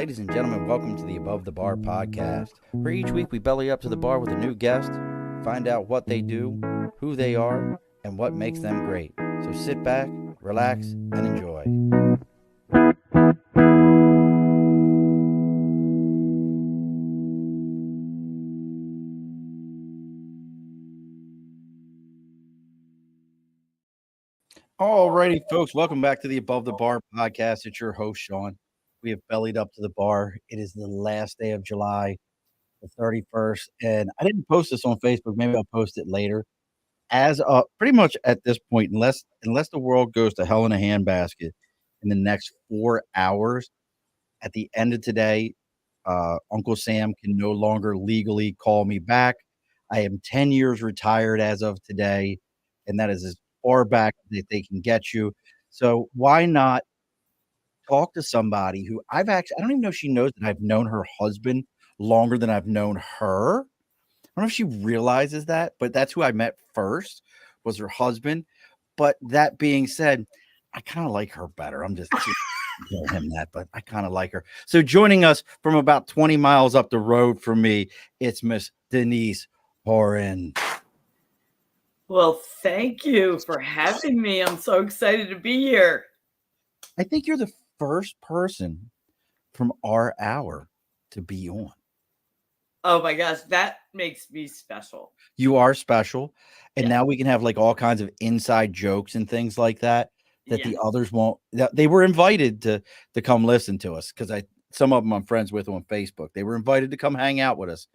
Ladies and gentlemen, welcome to the Above the Bar podcast, where each week we belly up to the bar with a new guest, find out what they do, who they are, and what makes them great. So sit back, relax, and enjoy. Alrighty, folks, welcome back to the Above the Bar podcast. It's your host, Sean. We have bellied up to the bar. It is the last day of July, the 31st, and I didn't post this on Facebook. Maybe I'll post it later. As pretty much at this point, unless the world goes to hell in a handbasket in the next 4 hours, at the end of today, Uncle Sam can no longer legally call me back. I am 10 years retired as of today, and that is as far back that they can get you. So why not talk to somebody who I don't even know if she knows that I've known her husband longer than I've known her. I don't know if she realizes that, but that's who I met first, was her husband. But that being said, I kind of like her better. I'm just tell him that, but I kind of like her. So joining us from about 20 miles up the road from me, it's Miss Denise Horan. Well, thank you for having me. I'm so excited to be here. I think you're the first person from our hour to be on. Oh my gosh, that makes me special. You are special. And now we can have like all kinds of inside jokes and things like that the others won't. They were invited to come listen to us because some of them I'm friends with on Facebook. They were invited to come hang out with us.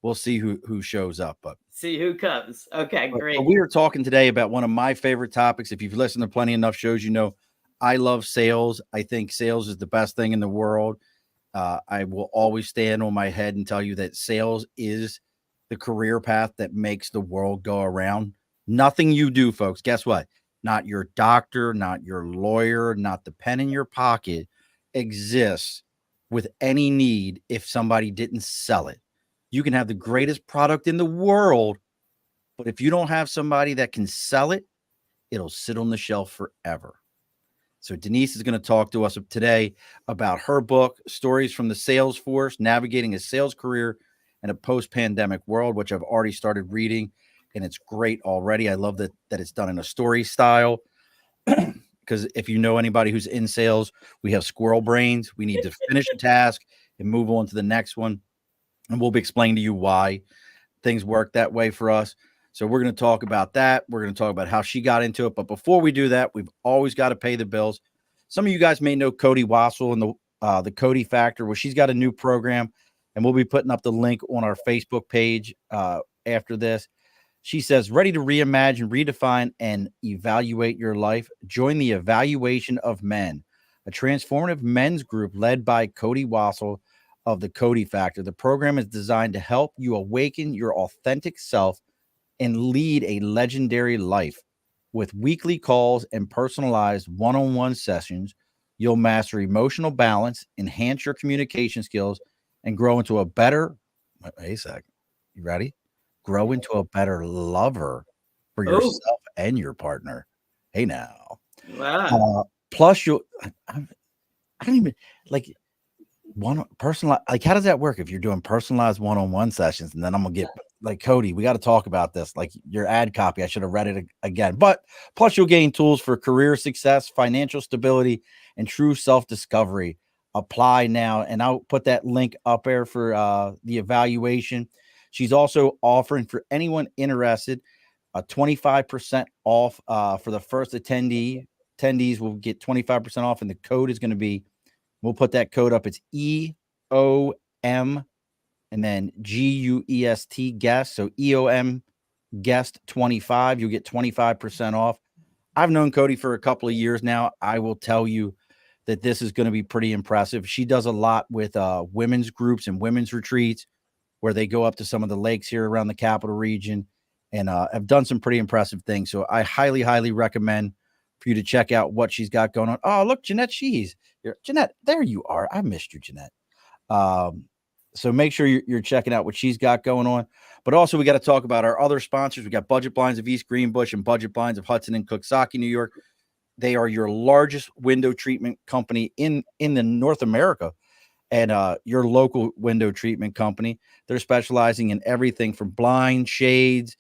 We'll see who shows up, but see who comes. Okay, great. But we are talking today about one of my favorite topics. If you've listened to plenty enough shows, you know I love sales. I think sales is the best thing in the world. I will always stand on my head and tell you that sales is the career path that makes the world go around. Nothing you do, folks, guess what? Not your doctor, not your lawyer, not the pen in your pocket exists with any need if somebody didn't sell it. You can have the greatest product in the world, but if you don't have somebody that can sell it, it'll sit on the shelf forever. So Denise is going to talk to us today about her book, Stories from the Sales Force, Navigating a Sales Career in a Post-Pandemic World, which I've already started reading, and it's great already. I love that it's done in a story style, because if you know anybody who's in sales, we have squirrel brains. We need to finish a task and move on to the next one, and we'll be explaining to you why things work that way for us. So we're going to talk about that. We're going to talk about how she got into it. But before we do that, we've always got to pay the bills. Some of you guys may know Cody Wassel and the Cody Factor. Well, she's got a new program, and we'll be putting up the link on our Facebook page after this. She says, ready to reimagine, redefine, and evaluate your life? Join the Evaluation of Men, a transformative men's group led by Cody Wassel of the Cody Factor. The program is designed to help you awaken your authentic self and lead a legendary life. With weekly calls and personalized one-on-one sessions, you'll master emotional balance, enhance your communication skills, and grow into a better, wait a second, you ready? Grow into a better lover for yourself and your partner. Hey now. Wow. Plus I don't even like one personalized, like how does that work if you're doing personalized one-on-one sessions? And then I'm gonna get like, Cody, we got to talk about this, like your ad copy. I should have read it again. But plus you'll gain tools for career success, financial stability, and true self-discovery. Apply now, and I'll put that link up there for the evaluation. She's also offering for anyone interested a 25% off for the first attendees will get 25% off, and the code is going to be, we'll put that code up. It's EOM and then GUEST guest. So EOM guest 25, you'll get 25% off. I've known Cody for a couple of years now. I will tell you that this is going to be pretty impressive. She does a lot with women's groups and women's retreats where they go up to some of the lakes here around the capital region and have done some pretty impressive things. So I highly, highly recommend for you to check out what she's got going on. Oh, look, Jeanette Jeanette, there you are. I missed you, Jeanette. So make sure you're checking out what she's got going on. But also we got to talk about our other sponsors. We got Budget Blinds of East Greenbush and Budget Blinds of Hudson and Coxsackie, New York. They are your largest window treatment company in the North America. And your local window treatment company, they're specializing in everything from blind, shades,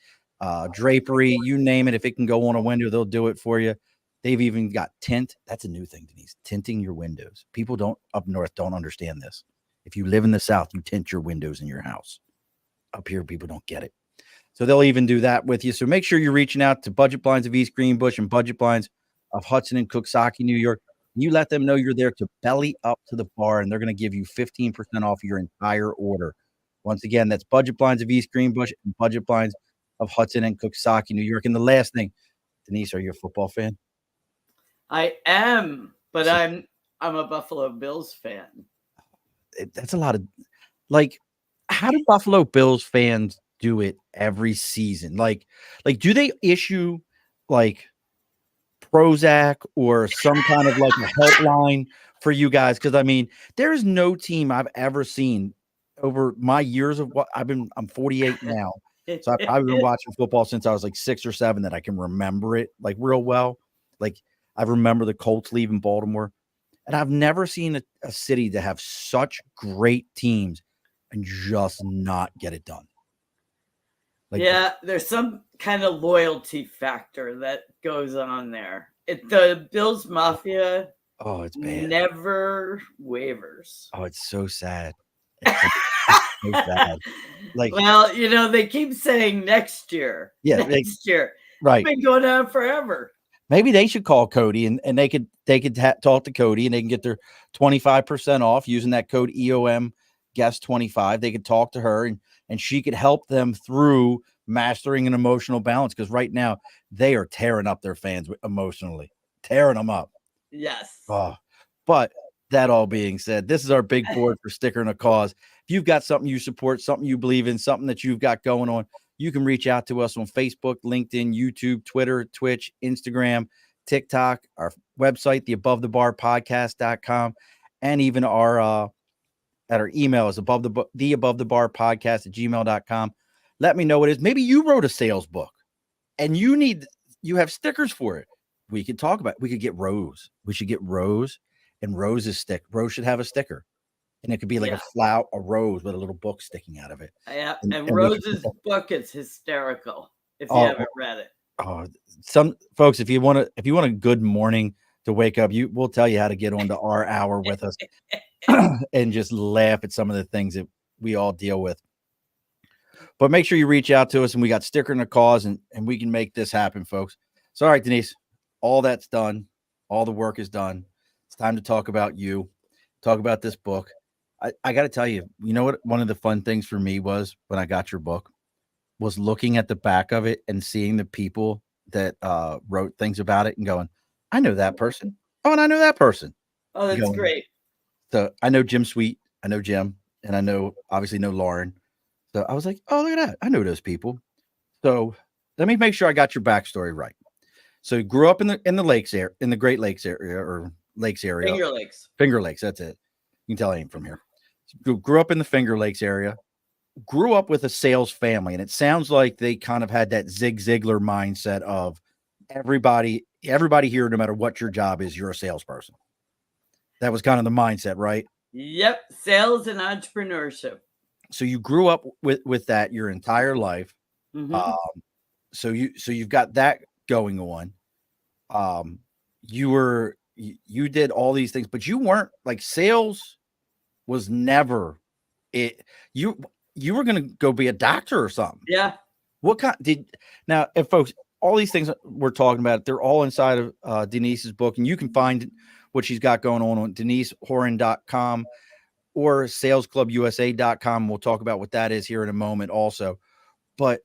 drapery, you name it. If it can go on a window, they'll do it for you. They've even got tint. That's a new thing, Denise. Tinting your windows. People don't up north don't understand this. If you live in the South, you tint your windows in your house. Up here, people don't get it. So they'll even do that with you. So make sure you're reaching out to Budget Blinds of East Greenbush and Budget Blinds of Hudson and Cooksaki, New York. You let them know you're there to belly up to the bar, and they're going to give you 15% off your entire order. Once again, that's Budget Blinds of East Greenbush and Budget Blinds of Hudson and Cooksaki, New York. And the last thing, Denise, are you a football fan? I am, but So- I'm a Buffalo Bills fan. That's a lot of like, how do Buffalo Bills fans do it every season? Like do they issue like Prozac or some kind of like a helpline for you guys? Because I mean, there is no team I've ever seen over my years of what I'm 48 now. So I've been watching football since I was like 6 or 7 that I can remember it like real well. Like I remember the Colts leaving Baltimore, and I've never seen a city to have such great teams and just not get it done. Like, yeah, there's some kind of loyalty factor that goes on there. The Bills Mafia oh, it's bad. never wavers. Oh, it's so sad. It's so sad. Like, well, they keep saying next year. Yeah, next year. Right. It's been going on forever. Maybe they should call Cody and they could talk to Cody and they can get their 25% off using that code EOM guest 25. They could talk to her and she could help them through mastering an emotional balance, because right now they are tearing up their fans emotionally, tearing them up. Yes. But that all being said, this is our big board for Sticker and a Cause. If you've got something you support, something you believe in, something that you've got going on, you can reach out to us on Facebook, LinkedIn, YouTube, Twitter, Twitch, Instagram, TikTok, our website, theabovethebarpodcast.com, and even our email is theabovethebarpodcast@gmail.com. Let me know what it is. Maybe you wrote a sales book and you have stickers for it. We could talk about it. We could get Rose. We should get Rose, and Rose's stick. Rose should have a sticker. And it could be like a rose with a little book sticking out of it. Yeah, and Rose's book is hysterical if you haven't read it. Some folks, if you want a good morning to wake up, we'll tell you how to get onto our hour with us and just laugh at some of the things that we all deal with. But make sure you reach out to us, and we got Sticker and a Cause, and we can make this happen, folks. So, all right, Denise, all that's done. All the work is done. It's time to talk about you, talk about this book. I got to tell you, you know what? One of the fun things for me was when I got your book was looking at the back of it and seeing the people that wrote things about it and going, I know that person. Oh, and I know that person. Oh, that's great. So I know Jim Sweet. I know Jim. And I obviously know Lauren. So I was like, oh, look at that. I know those people. So let me make sure I got your backstory right. So you grew up in the lakes area, in the Great Lakes area or Lakes area. Finger Lakes. That's it. You can tell I ain't from here. Grew up in the Finger Lakes area, grew up with a sales family. And it sounds like they kind of had that Zig Ziglar mindset of everybody here, no matter what your job is, you're a salesperson. That was kind of the mindset, right? Yep. Sales and entrepreneurship. So you grew up with that your entire life. Mm-hmm. So you've got that going on. You did all these things, but you weren't like sales was never it. You were going to go be a doctor or something. Yeah. What kind now, if folks, all these things we're talking about, they're all inside of Denise's book, and you can find what she's got going on DeniseHoran.com or salesclubusa.com. We'll talk about what that is here in a moment also. But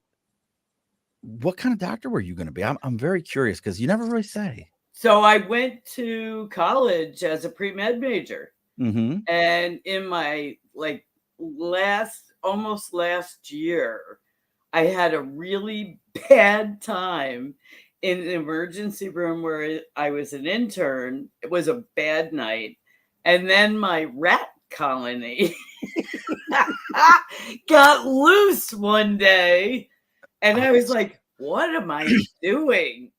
what kind of doctor were you going to be? I'm very curious because you never really say. So I went to college as a pre-med major. Mm-hmm. And in my almost last year, I had a really bad time in an emergency room where I was an intern. It was a bad night. And then my rat colony got loose one day. And I was like, what am I doing?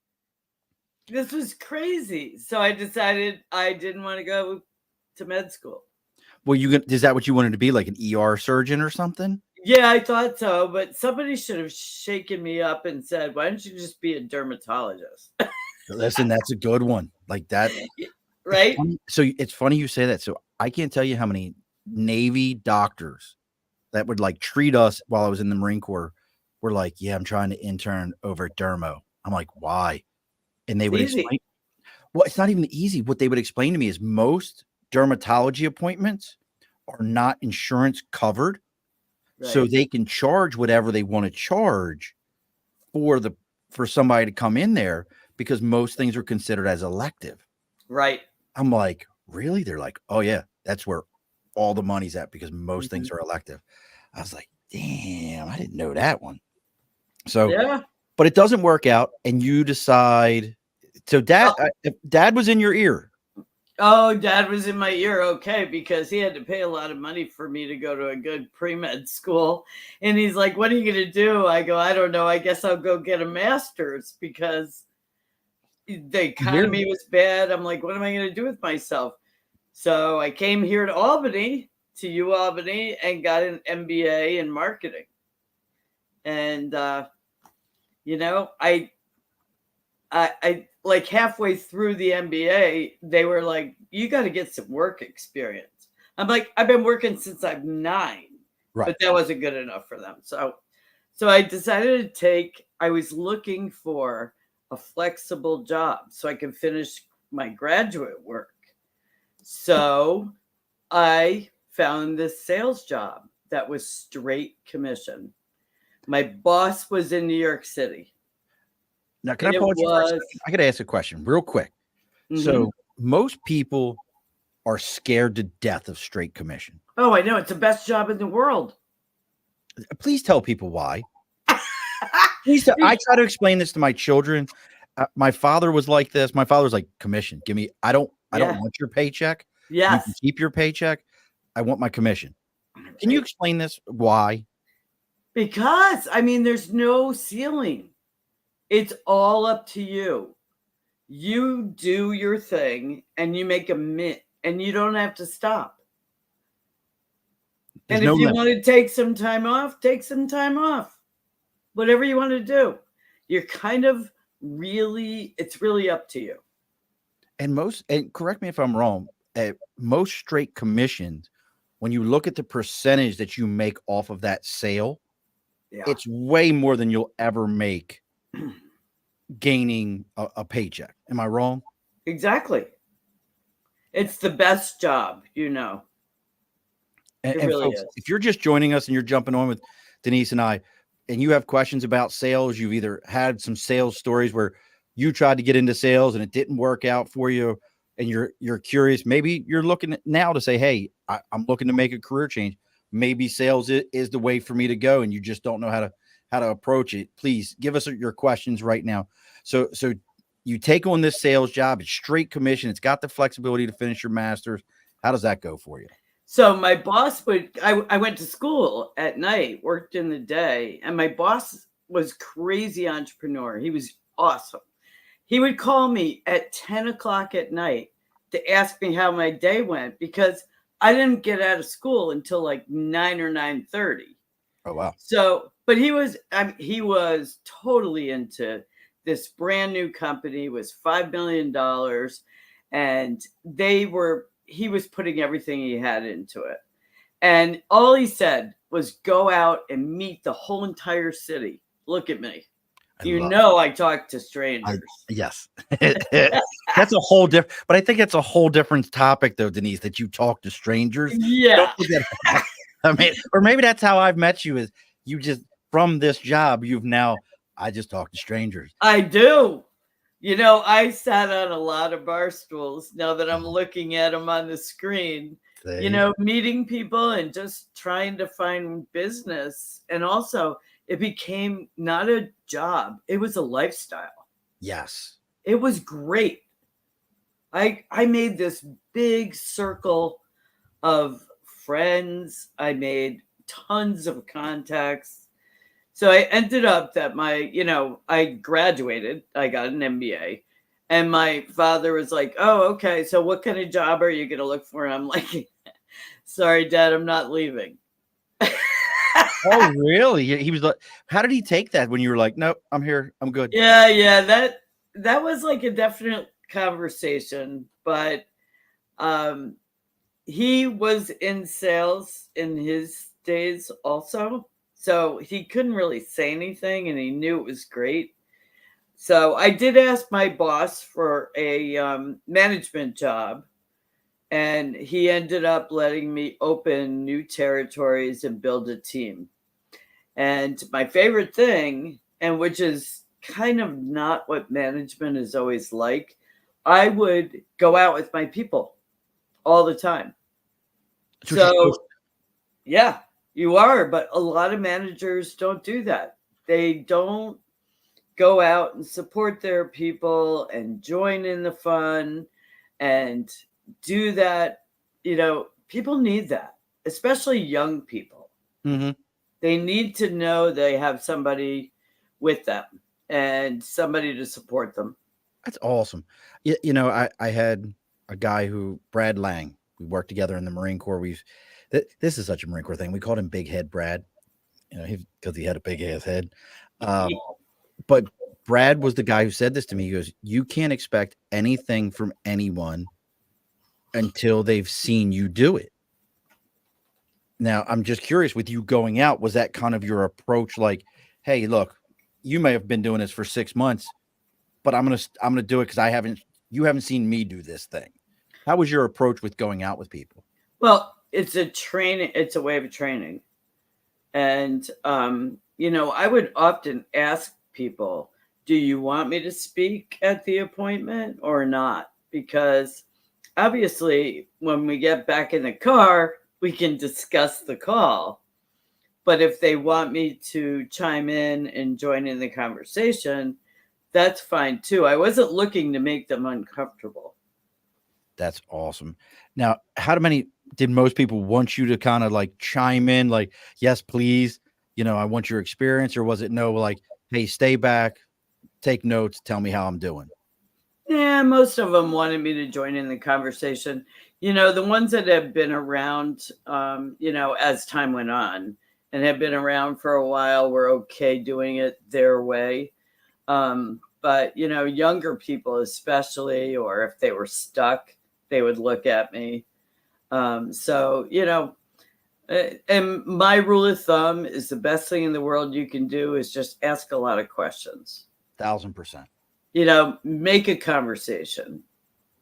This was crazy. So I decided I didn't want to go to med school. Well, is that what you wanted to be, like an ER surgeon or something? Yeah, I thought so, but somebody should have shaken me up and said, "Why don't you just be a dermatologist?" Listen, that's a good one. Like that. It's Right? funny. So it's funny you say that. So I can't tell you how many Navy doctors that would like treat us while I was in the Marine Corps were like, yeah, I'm trying to intern over at Dermo. I'm like, why? And they It's would easy. explain, well, it's not even easy. What they would explain to me is most dermatology appointments are not insurance covered. So Right. they can charge whatever they want to charge for for somebody to come in there because most things are considered as elective. Right. I'm like, really? They're like, oh yeah, that's where all the money's at because most things Mhm. are elective. I was like, damn, I didn't know that one. So, Yeah. but it doesn't work out, and you decide. So, dad, Oh, if dad was in your ear. oh, Dad was in my ear, okay, because he had to pay a lot of money for me to go to a good pre-med school. And he's like, "What are you going to do?" I go, "I don't know. I guess I'll go get a master's because the Here, economy was bad." I'm like, "What am I going to do with myself?" So I came here to Albany, to U Albany, and got an MBA in marketing. And you know, I like halfway through the MBA, they were like, "You got to get some work experience." I'm like, "I've been working since I'm 9," right? but that wasn't good enough for them. So I decided to take. I was looking for a flexible job so I could finish my graduate work. So I found this sales job that was straight commission. My boss was in New York City, Now, can I and it pause you for a was second? I got to ask a question real quick. mhm. So, most people are scared to death of straight commission. Oh, I know. It's the best job in the world. Please tell people why. Please tell, I try to explain this to my children. My father was like this. My father was like, commission. Give me, I don't Yeah. want your paycheck. You can Yes. keep your paycheck. I want my commission. Can you Right. explain this? Why? Because, I mean, there's no ceiling. It's all up to you. You do your thing and you make a mint and you don't have to stop. There's And no if you limit. want to take some time off, take some time off. Whatever you want to do. You're kind of really, it's really up to you. And correct me if I'm wrong, most straight commissions, when you look at the percentage that you make off of that sale, Yeah. it's way more than you'll ever make gaining a paycheck. Am I wrong? Exactly. It's the best job, you know. It And really folks, is. if you're just joining us and you're jumping on with Denise and I, and you have questions about sales, you've either had some sales stories where you tried to get into sales and it didn't work out for you, and you're curious. Maybe you're looking now to say, "Hey, I'm looking to make a career change. Maybe sales is the way for me to go," and you just don't know how to approach it. Please give us your questions right now. So you take on this sales job. It's straight commission. It's got the flexibility to finish your master's. How does that go for you? So my boss I went to school at night, worked in the day, and my boss was crazy entrepreneur. He was awesome. He would call me at 10 o'clock at night to ask me how my day went because I didn't get out of school until like 9 or 9:30. Oh wow. So, but he was totally into this brand new company, was $5 million, and he was putting everything he had into it. And all he said was go out and meet the whole entire city. Look at me. I You love know I talk to I strangers. yes. That's a whole different but I think it's a whole different topic though, Denise, that you talk to strangers. Don't Yeah, forget that. I mean, or maybe that's how I've met you is you just from this job, you've now I just talk to strangers. I do. You know, I sat on a lot of bar stools now that I'm Oh, looking at them on the screen, you see? know, meeting people and just trying to find business. And also, it became not a job, it was a lifestyle. Yes. It was great. I made this big circle of friends. I made tons of contacts. So I ended up that I graduated, I got an MBA, and my father was like, "Oh, okay. So what kind of job are you going to look for?" I'm like, Sorry, Dad, I'm not leaving. Oh, really? He was like, how did he take that when you were like, nope, I'm here, I'm good? Yeah, that was like a definite conversation, but um, he was in sales in his days also, so he couldn't really say anything, and he knew it was great. So I did ask my boss for a management job, and he ended up letting me open new territories and build a team. And my favorite thing, and which is kind of not what management is always like, I would go out with my people all the time. So you're So, supposed yeah, you are, but a lot of managers don't do that. They don't go out and support their people and join in the fun and do that. People need that, especially young people. Mhm. They need to know they have somebody with them and somebody to support them. That's awesome. I had a guy who Brad Lang. We worked together in the Marine Corps. This is such a Marine Corps thing. We called him Big Head Brad. Because he had a big ass head. But Brad was the guy who said this to me. He goes, "You can't expect anything from anyone until they've seen you do it." Now, I'm just curious, with you going out, was that kind of your approach? Like, hey, look, you may have been doing this for 6 months, but I'm gonna do it because you haven't seen me do this thing. How was your approach with going out with people? Well, it's a way of training. And, I would often ask people, do you want me to speak at the appointment or not? Because obviously, when we get back in the car, we can discuss the call. But if they want me to chime in and join in the conversation, that's fine too. I wasn't looking to make them uncomfortable. That's awesome. Now, how many did most people want you to kind of like chime in, like, yes, please, I want your experience, or was it no, like, hey, stay back, take notes, tell me how I'm doing? Yeah, most of them wanted me to join in the conversation. The ones that have been around, as time went on and have been around for a while were okay doing it their way. But, younger people, especially, or if they were stuck, they would look at me. And my rule of thumb is the best thing in the world you can do is just ask a lot of questions. 1,000%. Make a conversation.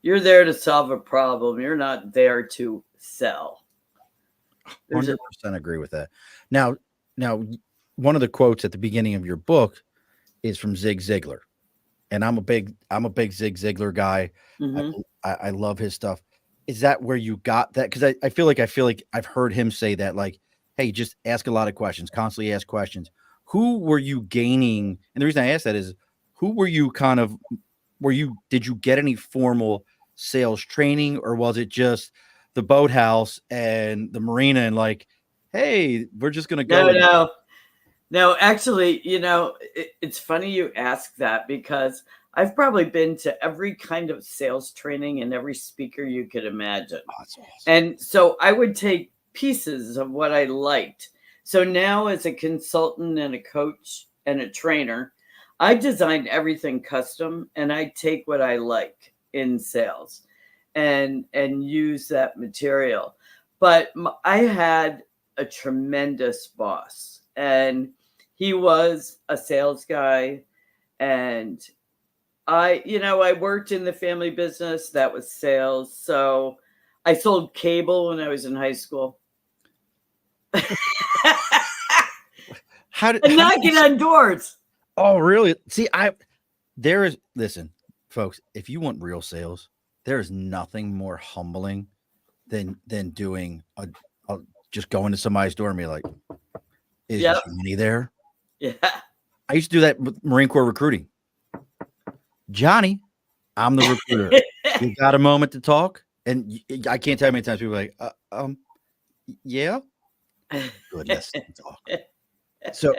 You're there to solve a problem. You're not there to sell. 100% agree with that. Now, one of the quotes at the beginning of your book is from Zig Ziglar, and I'm a big Zig Ziglar guy. Mhm. I love his stuff. Is that where you got that? Because I feel like I've heard him say that, like, hey, just ask a lot of questions, constantly ask questions. Who were you gaining? And the reason I ask that is, who were you kind of did you get any formal sales training, or was it just the boathouse and the marina and like, hey, we're just gonna No, go? no. No, actually, it's funny you ask that because I've probably been to every kind of sales training and every speaker you could imagine. Oh, that's awesome. And so I would take pieces of what I liked. So now, as a consultant and a coach and a trainer, I design everything custom and I take what I like in sales and use that material. But I had a tremendous boss, and he was a sales guy. And I worked in the family business that was sales. So I sold cable when I was in high school. How did And how did knocking on doors. Oh, really? See, listen, folks, if you want real sales, there is nothing more humbling than doing a just going to somebody's door and be like, is Yep. Johnny there? Yeah. I used to do that with Marine Corps recruiting. Johnny, I'm the recruiter. You got a moment to talk? And I can't tell you how many times people are like, yeah, good, let's talk. So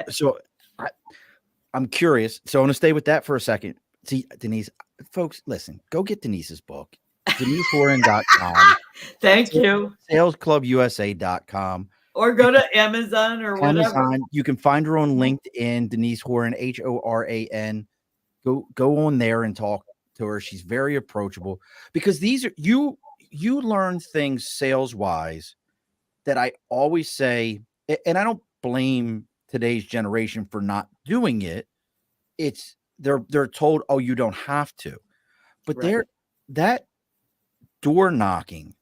I'm curious. So I want to stay with that for a second. See, Denise, folks, listen, go get Denise's book. DeniseHoran.com, Thank you. salesclubusa.com. Or go to Amazon or whatever. Amazon. You can find her on LinkedIn, Denise Horan, Horan. Go on there and talk to her. She's very approachable because these are you learn things sales wise that I always say, and I don't blame today's generation for not doing it. It's they're told, oh, you don't have to, but Right. that door knocking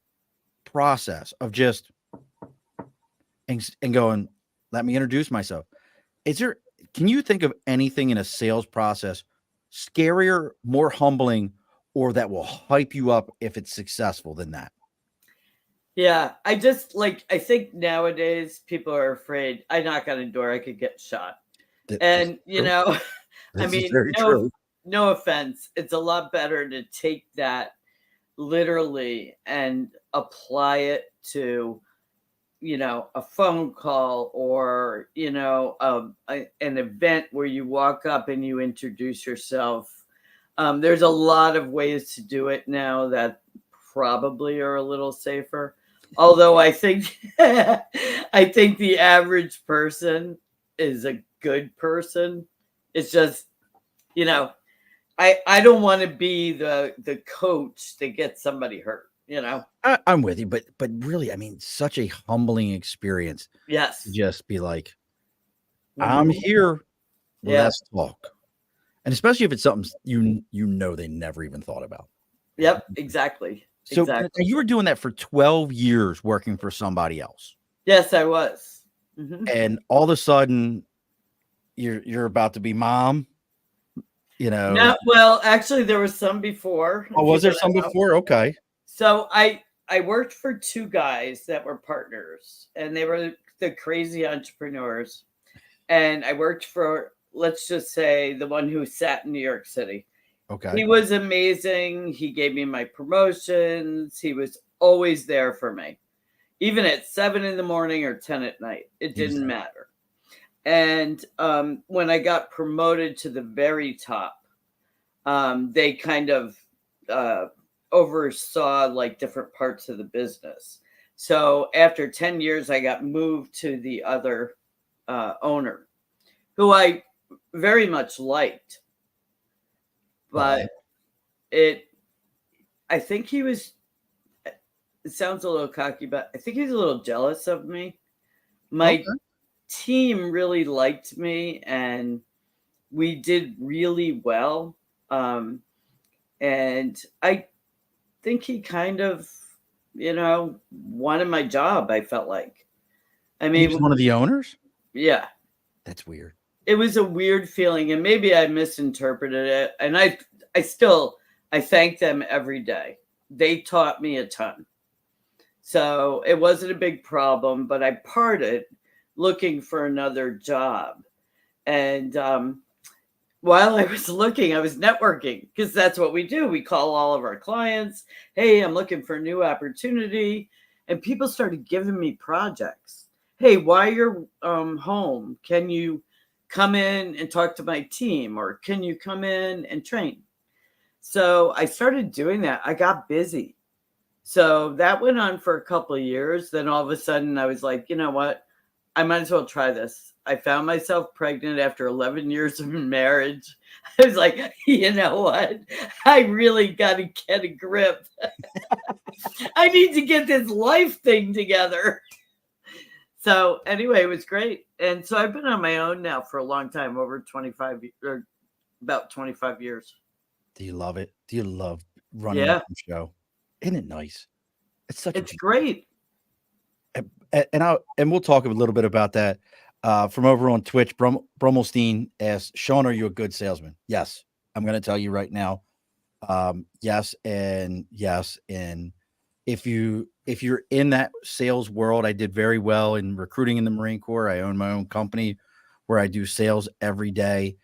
process of just and going, let me introduce myself. Can you think of anything in a sales process scarier, more humbling, or that will hype you up if it's successful than that? Yeah, I think nowadays people are afraid. I knock on a door, I could get shot. This is And, true. I This is mean, very true. no offense. It's a lot better to take that literally and apply it to, a phone call or, an event where you walk up and you introduce yourself. There's a lot of ways to do it now that probably are a little safer. Although I think I think the average person is a good person. It's just, you know, I don't want to be the coach that gets somebody hurt. I'm with you, but really, I mean, such a humbling experience Yes. to just be like, I'm Mhm. here. Yeah. Let's talk. And especially if it's something they never even thought about. Yep. Exactly. So Exactly. you were doing that for 12 years working for somebody else. Yes, I was. Mhm. And all of a sudden you're about to be mom, No, well, actually, there was some before. Oh, If you was there want some to know. before? Okay. So I worked for two guys that were partners, and they were the crazy entrepreneurs. And I worked for, let's just say, the one who sat in New York City. Okay. He was amazing. He gave me my promotions. He was always there for me, even at 7 in the morning or 10 at night. It He was didn't there. matter. And when I got promoted to the very top, they kind of uh, oversaw like different parts of the business. So after 10 years, I got moved to the other owner, who I very much liked, Uh-huh. but it, I think he was, it sounds a little cocky, but I think he's a little jealous of me. My Okay. team really liked me and we did really well. Um, and I think he kind of, wanted my job, I felt like. I He was mean, one of the owners? yeah, That's weird. it was a weird feeling and maybe I misinterpreted it. And I thank them every day. They taught me a ton. So it wasn't a big problem, but I parted looking for another job. And while I was looking, I was networking because that's what we do. We call all of our clients, hey, I'm looking for a new opportunity. And people started giving me projects. Hey, while you're home, can you come in and talk to my team or can you come in and train? So I started doing that. I got busy. So that went on for a couple of years. Then all of a sudden, I was like, you know what? I might as well try this. I found myself pregnant after 11 years of marriage. I was like, you know what? I really got to get a grip. I need to get this life thing together. So, anyway, it was great. And so I've been on my own now for a long time, over 25 or about 25 years. Do you love it? Do you love running your Yeah, own show? Isn't it nice? It's such a it's beautiful great. and we'll talk a little bit about that from over on Twitch. Brummelstein asks, Sean, are you a good salesman? Yes. I'm going to tell you right now. Yes. And yes. And if you're in that sales world, I did very well in recruiting in the Marine Corps. I own my own company where I do sales every day.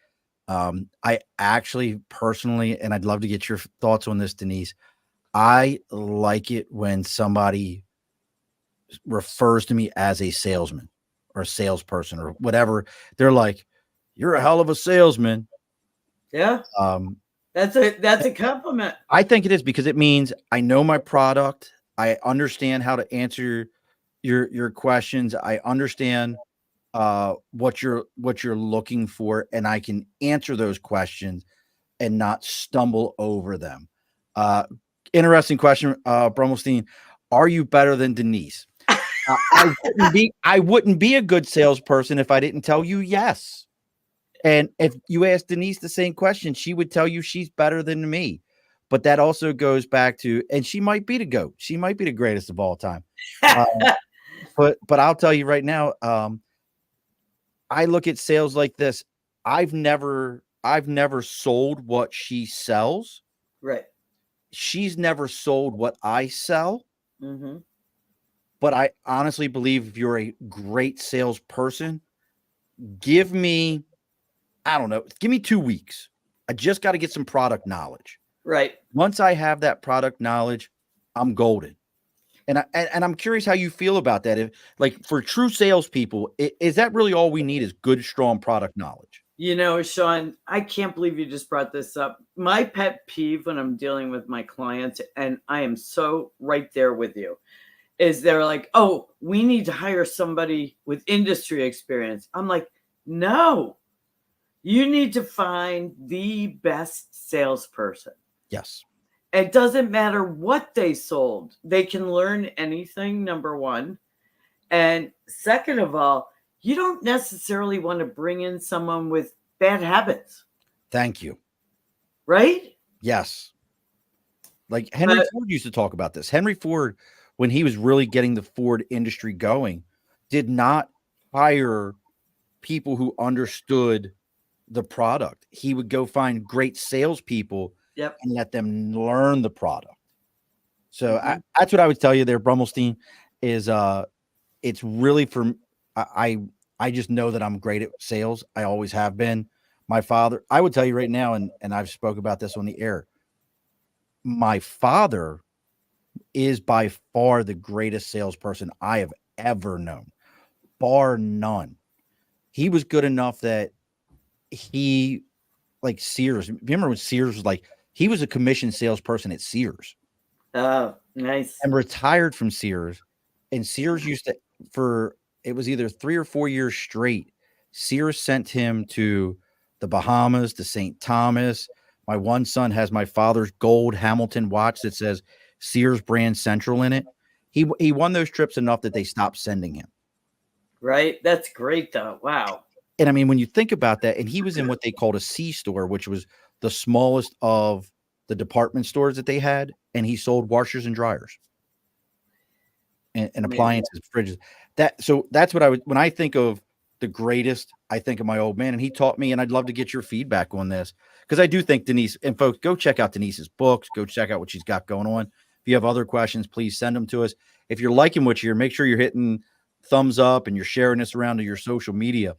I actually personally, and I'd love to get your thoughts on this, Denise. I like it when somebody refers to me as a salesman or a salesperson or whatever. They're like, you're a hell of a salesman. Yeah, Um, That's a compliment. I think it is because it means I know my product. I understand how to answer your questions. I understand what you're looking for, and I can answer those questions and not stumble over them. Uh, Interesting question, Brumelstein. Are you better than Denise? I wouldn't be a good salesperson if I didn't tell you yes. And if you ask Denise the same question, she would tell you she's better than me. But that also goes back to, and she might be the GOAT. She might be the greatest of all time. But I'll tell you right now, I look at sales like this. I've never sold what she sells. Right. She's never sold what I sell. Mm-hmm. But I honestly believe if you're a great salesperson, give me, I don't know, give me 2 weeks. I just got to get some product knowledge. Right. Once I have that product knowledge, I'm golden. And I'm curious how you feel about that. If, like, for true salespeople, is that really all we need is good, strong product knowledge? You know, Sean, I can't believe you just brought this up. My pet peeve when I'm dealing with my clients, and I am so right there with you, is they're like, oh, we need to hire somebody with industry experience. I'm like, no, you need to find the best salesperson. Yes. It doesn't matter what they sold. They can learn anything, number one. And second of all, you don't necessarily want to bring in someone with bad habits. Thank you. Right? Yes. Like Henry Ford used to talk about this. Henry Ford, when he was really getting the Ford industry going, did not hire people who understood the product. He would go find great salespeople and let them learn the product. So that's what I would tell you there, Brumelstein, is it's really for I just know that I'm great at sales. I always have been. My father, I would tell you right now, and I've spoke about this on the air. My father is by far the greatest salesperson I have ever known, bar none. He was good enough that he, like Sears. Remember when Sears was like, he was a commission salesperson at Sears. Oh, nice. And retired from Sears. And Sears used to, for it was either 3 or 4 years straight, Sears sent him to the Bahamas, to St. Thomas. My one son has my father's gold Hamilton watch that says Sears Brand Central in it. He won those trips enough that they stopped sending him. Right. That's great, though. Wow. And I mean, when you think about that, and he was in what they called a C store, which was the smallest of the department stores that they had, and he sold washers and dryers and appliances, fridges. So that's what I would, when I think of the greatest, I think of my old man, and he taught me, and I'd love to get your feedback on this, because I do think Denise, and folks, go check out Denise's books, go check out what she's got going on. If you have other questions, please send them to us. If you're liking what you hear, make sure you're hitting thumbs up and you're sharing this around to your social media.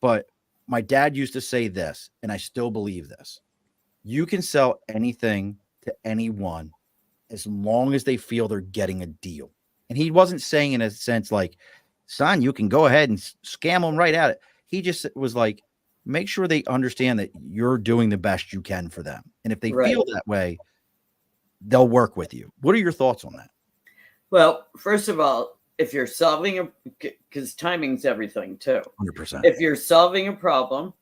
But my dad used to say this, and I still believe this. You can sell anything to anyone as long as they feel they're getting a deal. And he wasn't saying in a sense like, son, you can go ahead and scam them right at it. He just was like, make sure they understand that you're doing the best you can for them. And if they feel that way, they'll work with you. What are your thoughts on that? Well, first of all, if you're solving because timing's everything too. 100%. If you're solving a problem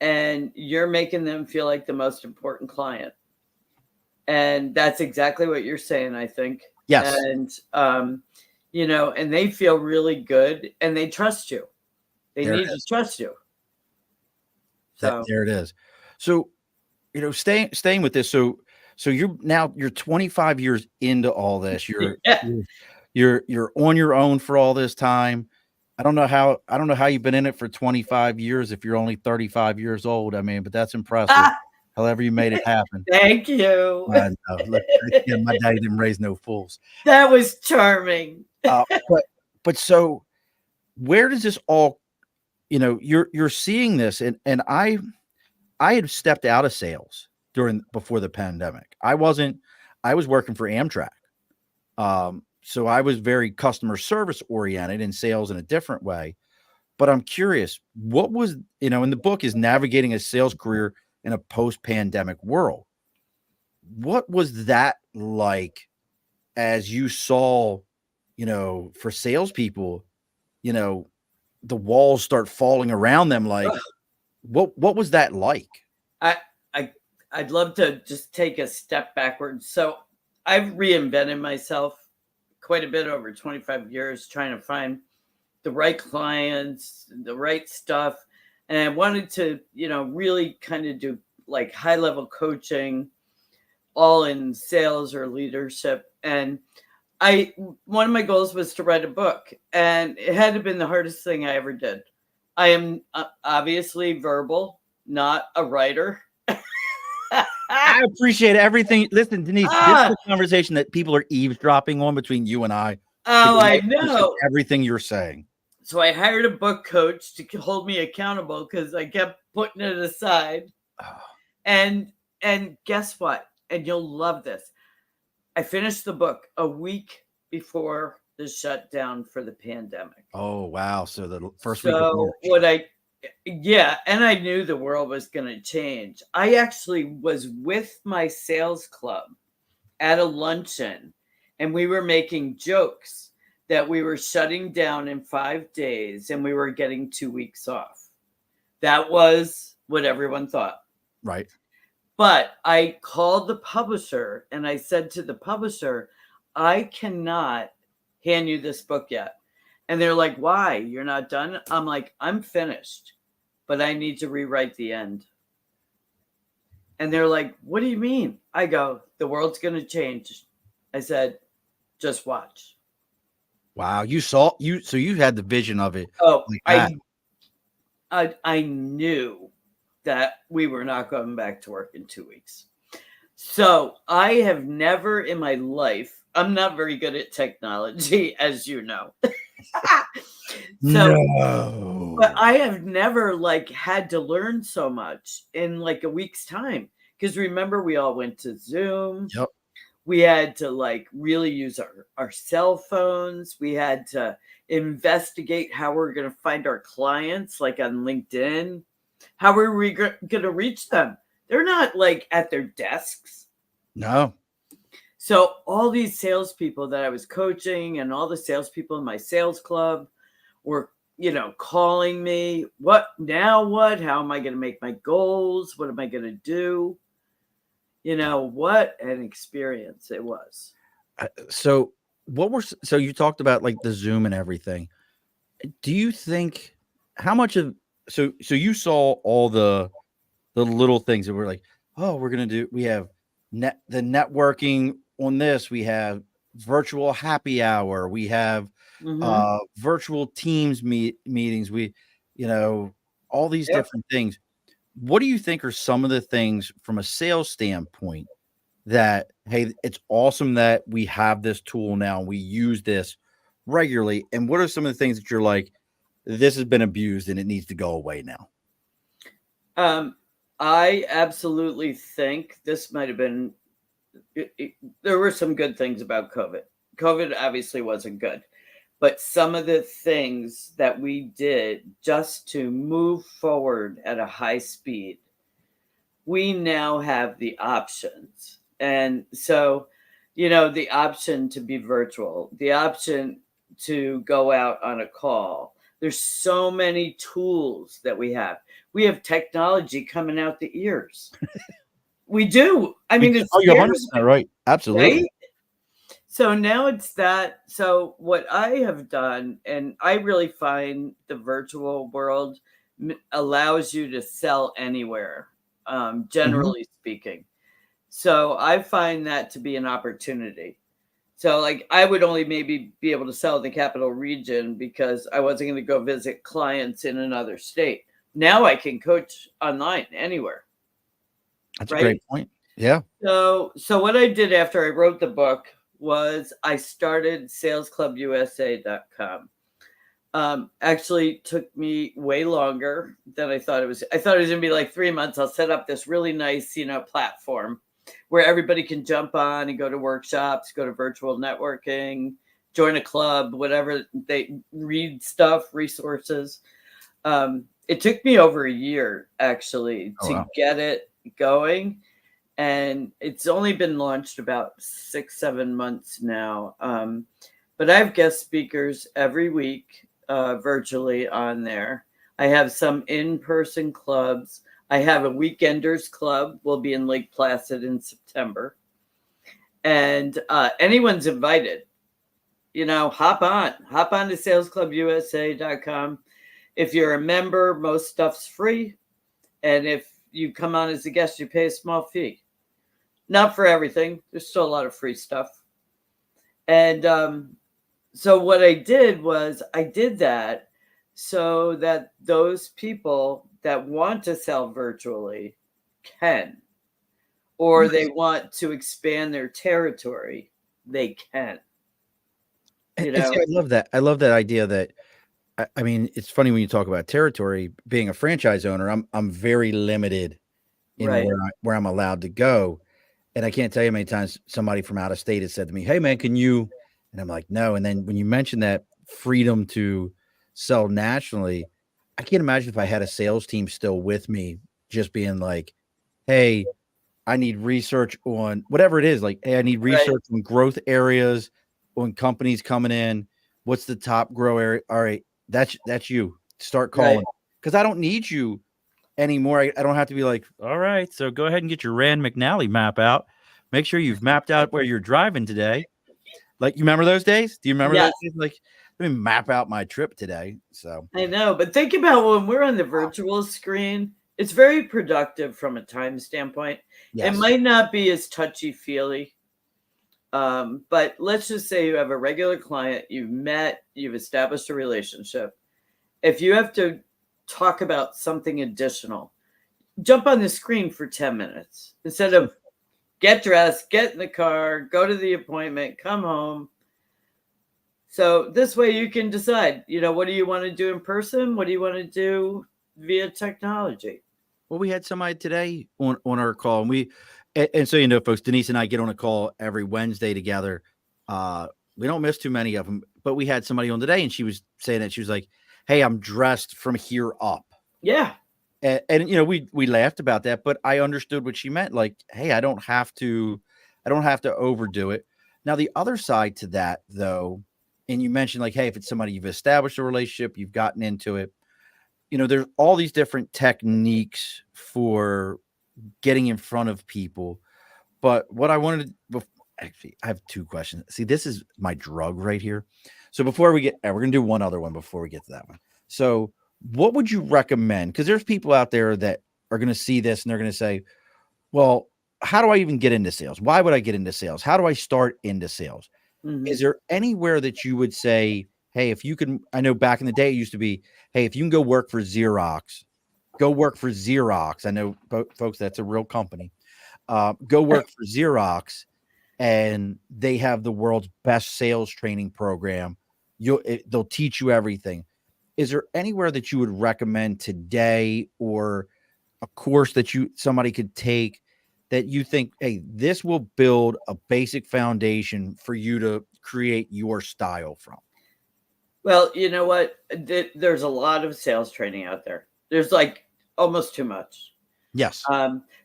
and you're making them feel like the most important client, and that's exactly what you're saying, I think. Yes. And, you know, and they feel really good and they trust you. They need to trust you. So there it is. So, you know, staying with this. So you're 25 years into all this. You're on your own for all this time. I don't know how you've been in it for 25 years if you're only 35 years old. I mean, but that's impressive. However you made it happen. Thank you. Look, again, my daddy didn't raise no fools. That was charming. But so where does this all, you know, you're seeing this, and I had stepped out of sales before the pandemic. I was working for Amtrak. So I was very customer service oriented in sales in a different way. But I'm curious, what was, you know, in the book is navigating a sales career in a post-pandemic world. What was that like as you saw, for salespeople, the walls start falling around them? Like, what was that like? I, I'd love to just take a step backwards. So I've reinvented myself quite a bit over 25 years, trying to find the right clients, the right stuff. And I wanted to, really kind of do like high level coaching, all in sales or leadership. And one of my goals was to write a book, and it had to have been the hardest thing I ever did. I am obviously verbal, not a writer. I appreciate everything. Listen, Denise, this is a conversation that people are eavesdropping on between you and I. Oh, I know. Everything you're saying. So I hired a book coach to hold me accountable because I kept putting it aside. And guess what? And you'll love this. I finished the book a week before the shutdown for the pandemic. Oh, wow. So the first week of March. And I knew the world was going to change. I actually was with my sales club at a luncheon, and we were making jokes that we were shutting down in 5 days and we were getting 2 weeks off. That was what everyone thought. Right. But I called the publisher and I said to the publisher, I cannot hand you this book yet. And they're like, why? You're not done? I'm like, I'm finished, but I need to rewrite the end. And they're like, what do you mean? I go, the world's going to change. I said, just watch. Wow. So you had the vision of it. Oh, like I knew that we were not going back to work in 2 weeks. So I have never in my life, I'm not very good at technology, as you know. No. But I have never had to learn so much in a week's time. Because remember, we all went to Zoom. Yep. We had to really use our cell phones. We had to investigate how we're going to find our clients, on LinkedIn. How are we going to reach them? They're not at their desks. No. So all these salespeople that I was coaching and all the salespeople in my sales club were, calling me. What now? What? How am I going to make my goals? What am I going to do? What an experience it was. So you talked about the Zoom and everything. Do you think how much of so you saw all the little things that were we're going to do, we have the networking on this, we have virtual happy hour, we have virtual teams meetings, we all these different things. What do you think are some of the things from a sales standpoint that, hey, it's awesome that we have this tool now, we use this regularly, and what are some of the things that you're like, this has been abused and it needs to go away now? I absolutely think this might have been, there were some good things about COVID. COVID obviously wasn't good, but some of the things that we did just to move forward at a high speed, we now have the options. And so, the option to be virtual, the option to go out on a call. There's so many tools that we have. We have technology coming out the ears. We do. I mean, it's you're 100% right. Absolutely. Right? So now it's that. So what I have done, and I really find the virtual world allows you to sell anywhere, generally speaking. So I find that to be an opportunity. So I would only maybe be able to sell in the capital region because I wasn't going to go visit clients in another state. Now I can coach online anywhere. That's right? A great point. Yeah. So what I did after I wrote the book was I started salesclubusa.com. Actually took me way longer than I thought it was. I thought it was going to be 3 months. I'll set up this really nice, platform where everybody can jump on and go to workshops, go to virtual networking, join a club, whatever, they read stuff, resources. It took me over a year actually to get it going, and it's only been launched about 6-7 months now. But I have guest speakers every week, virtually on there. I have some in-person clubs. I have a weekenders club. We'll be in Lake Placid in September, and anyone's invited. Hop on to salesclubusa.com. If you're a member, most stuff's free. And if you come on as a guest, you pay a small fee. Not for everything. There's still a lot of free stuff. And so what I did was I did that so that those people that want to sell virtually can, or they want to expand their territory, they can. And see, I love that. I love that idea that I mean, it's funny when you talk about territory. Being a franchise owner, I'm very limited in Right. where I'm allowed to go. And I can't tell you how many times somebody from out of state has said to me, "Hey man, can you?" And I'm like, "No." And then when you mention that freedom to sell nationally, I can't imagine if I had a sales team still with me, just being like, "Hey, I need research on whatever it is. Like, hey, I need Right. research on growth areas, on companies coming in. What's the top grow area? All right, that's you. Start calling because I don't need you anymore. I don't have to be like, all right, so go ahead and get your Rand McNally map out. Make sure you've mapped out where you're driving today. Like, you remember those days? Do you remember Yes. those days? Like, let me map out my trip today. So I know, but think about when we're on the virtual screen, it's very productive from a time standpoint. yes, It might not be as touchy-feely, but let's just say you have a regular client, you've met, you've established a relationship. If you have to talk about something additional, jump on the screen for 10 minutes instead of get dressed, get in the car, go to the appointment, come home. So this way you can decide, what do you want to do in person? What do you want to do via technology? well, we had somebody today on our call, and so folks, Denise and I get on a call every Wednesday together. We don't miss too many of them, but we had somebody on today, and she was saying that she was like, "Hey, I'm dressed from here up." Yeah. And we laughed about that, but I understood what she meant. Like, hey, I don't have to overdo it. Now, the other side to that, though, and you mentioned like, hey, if it's somebody you've established a relationship, you've gotten into it, there's all these different techniques for getting in front of people. But what I wanted to, actually, I have two questions. See, this is my drug right here. So before we get, we're going to do one other one before we get to that one. So what would you recommend? Because there's people out there that are going to see this and they're going to say, well, how do I even get into sales? Why would I get into sales? How do I start into sales? Mhm. Is there anywhere that you would say, hey, if you can, I know back in the day, it used to be, hey, if you can go work for Xerox, go work for Xerox. I know, folks, that's a real company. Go work for Xerox, and they have the world's best sales training program. They'll teach you everything. Is there anywhere that you would recommend today, or a course that somebody could take that you think, hey, this will build a basic foundation for you to create your style from? Well, you know what? There's a lot of sales training out there. There's like almost too much. Yes.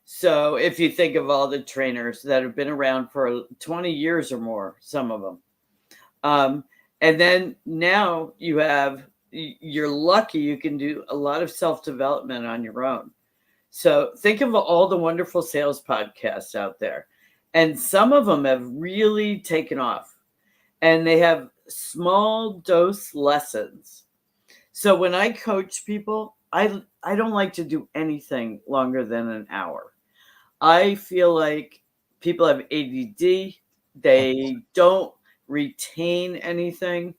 So if you think of all the trainers that have been around for 20 years or more, some of them, and then now you're lucky you can do a lot of self-development on your own. So think of all the wonderful sales podcasts out there, and some of them have really taken off, and they have small dose lessons. So when I coach people, I don't like to do anything longer than an hour. I feel like people have ADD. They don't retain anything.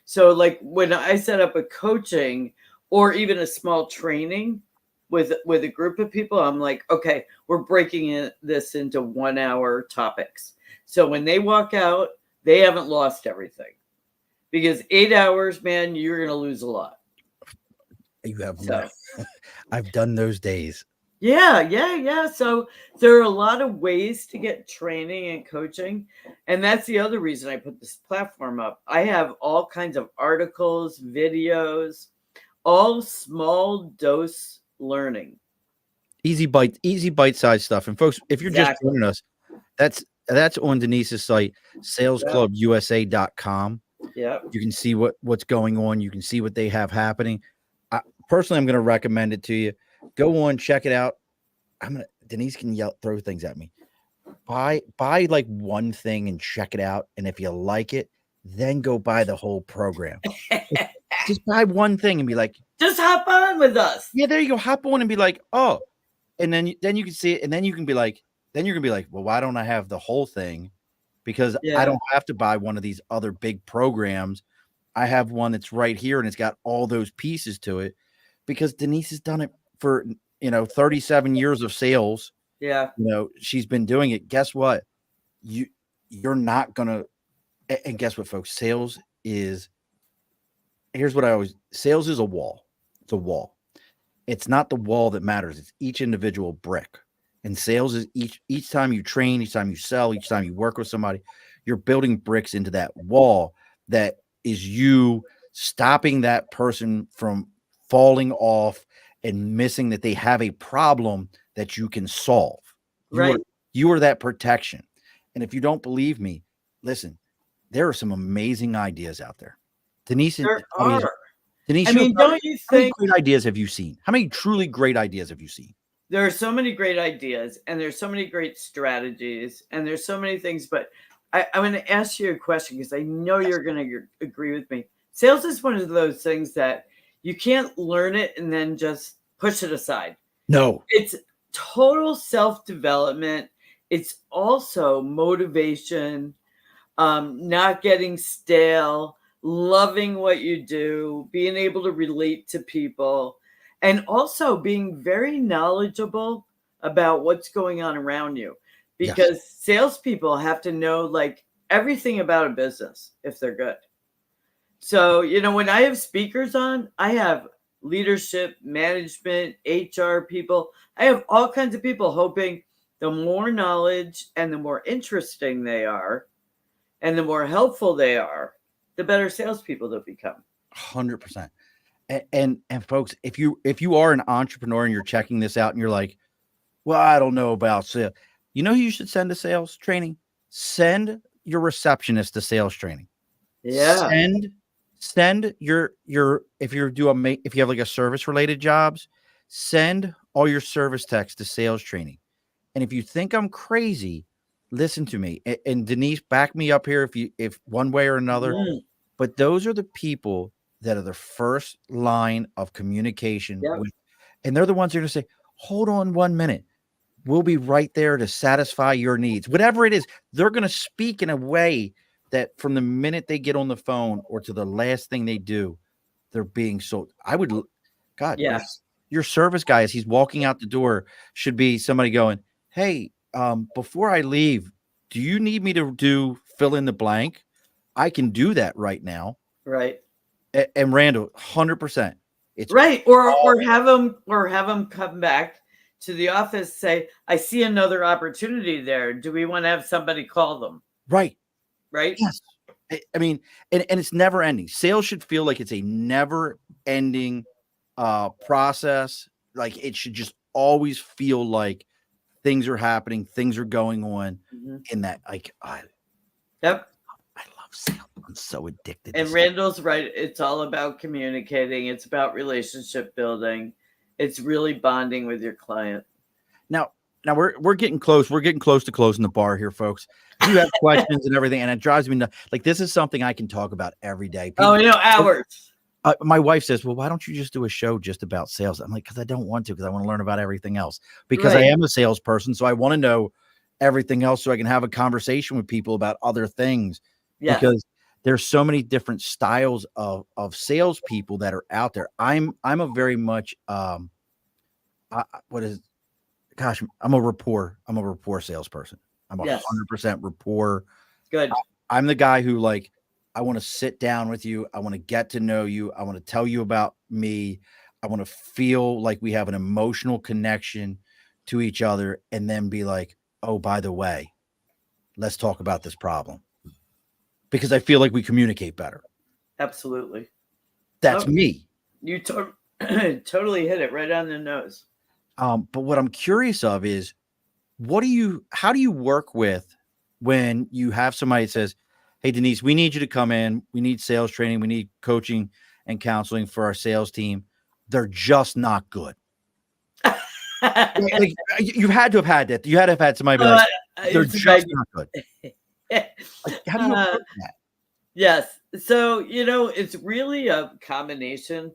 So like when I set up a coaching or even a small training with a group of people, I'm like, okay, we're breaking this into 1 hour topics. So when they walk out, they haven't lost everything, because 8 hours, man, you're going to lose a lot. You have So I've done those days. yeah. So there are a lot of ways to get training and coaching. And that's the other reason I put this platform up. I have all kinds of articles, videos, all small dose learning. easy bite-sized stuff. And folks, if you're just Exactly. joining us, that's on Denise's site, Yep. salesclubusa.com. Yep. You can see what's going on. You can see what they have happening. Personally, I'm going to recommend it to you. Go on, check it out. Denise can throw things at me. Buy like one thing and check it out. And if you like it, then go buy the whole program. Just buy one thing and be like, just hop on with us. Yeah, there you go. Hop on and be like, oh, and then you can see it, and then you can be like, then you're gonna be like, well, why don't I have the whole thing? Because I don't have to buy one of these other big programs. I have one that's right here, and it's got all those pieces to it. Because Denise has done it for 37 years of sales. Yeah. She's been doing it. Guess what? You're not gonna. And guess what, folks? Sales is. Here's what sales is a wall. It's a wall. It's not the wall that matters. It's each individual brick. And sales is each time you train, each time you sell, each time you work with somebody, you're building bricks into that wall that is you stopping that person from falling off and missing that they have a problem that you can solve. You are that protection. And if you don't believe me, listen, there are some amazing ideas out there. Denise, there are. Denise, don't you think? How many great ideas have you seen? How many truly great ideas have you seen? There are so many great ideas, and there's so many great strategies, and there's so many things. But I'm going to ask you a question because I know you're going to agree with me. Sales is one of those things that you can't learn it and then just push it aside. No, it's total self-development. It's also motivation, not getting stale, loving what you do, being able to relate to people, and also being very knowledgeable about what's going on around you. Because salespeople have to know like everything about a business if they're good. So, when I have speakers on, I have leadership, management, HR people. I have all kinds of people hoping the more knowledge and the more interesting they are and the more helpful they are, the better salespeople they'll become. 100%. And folks, if you are an entrepreneur and you're checking this out and you're like, well, I don't know about sales. You know who you should send to sales training? Send your receptionist to sales training. Yeah. Send your if you have like a service related jobs, send all your service techs to sales training. And if you think I'm crazy, listen to me. And Denise, back me up here if one way or another. Mm-hmm. But those are the people that are the first line of communication with, and they're the ones that are going to say, hold on 1 minute. We'll be right there to satisfy your needs. Whatever it is, they're going to speak in a way that from the minute they get on the phone or to the last thing they do, they're being sold. Your service guy, as he's walking out the door, should be somebody going, hey, before I leave, do you need me to fill in the blank? I can do that right now. Right. And Randall, 100%. It's right. Or have them come back to the office, say, I see another opportunity there. Do we want to have somebody call them? Right. Yes. I mean, and it's never ending. Sales should feel like it's a never ending process. Like it should just always feel like things are happening, things are going on in that. Like, yep. I love sales. I'm so addicted. And Randall's right. It's all about communicating. It's about relationship building. It's really bonding with your client. Now we're getting close. We're getting close to closing the bar here, folks. You have questions and everything, and it drives me nuts. Like this is something I can talk about every day. People, hours. My wife says, well, why don't you just do a show just about sales? I'm like, because I don't want to, because I want to learn about everything else. Because I am a salesperson, so I want to know everything else so I can have a conversation with people about other things. Yes. Because there's so many different styles of salespeople that are out there. I'm a very much I'm a rapport salesperson. I'm 100% rapport. Good. I'm the guy who I want to sit down with you. I want to get to know you. I want to tell you about me. I want to feel like we have an emotional connection to each other and then be like, oh, by the way, let's talk about this problem. Because I feel like we communicate better. Absolutely. That's me. You totally hit it right on the nose. But what I'm curious of is how do you work with when you have somebody that says, "Hey, Denise, we need you to come in. We need sales training. We need coaching and counseling for our sales team. They're just not good." Like, you had to have had that. You had to have had somebody be like, "They're It's just not good." Like, how do you uh, approach that? yes. So, it's really a combination.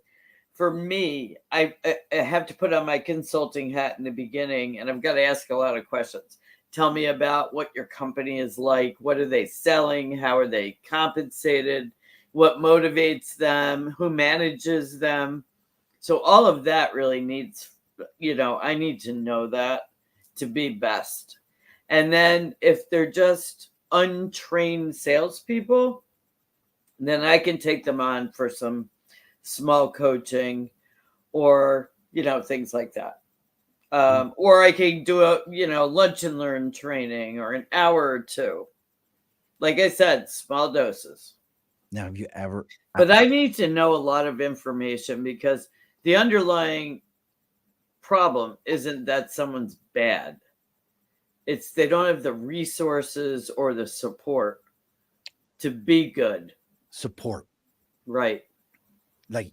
For me, I have to put on my consulting hat in the beginning, and I've got to ask a lot of questions. Tell me about what your company is like. What are they selling? How are they compensated? What motivates them? Who manages them? So all of that really needs, I need to know that to be best. And then if they're just untrained salespeople, then I can take them on for some small coaching or, things like that. Or I can do a, lunch and learn training or an hour or two. Like I said, small doses. Now, have you ever? But I need to know a lot of information because the underlying problem isn't that someone's bad. It's they don't have the resources or the support to be good. Support. Right. Like,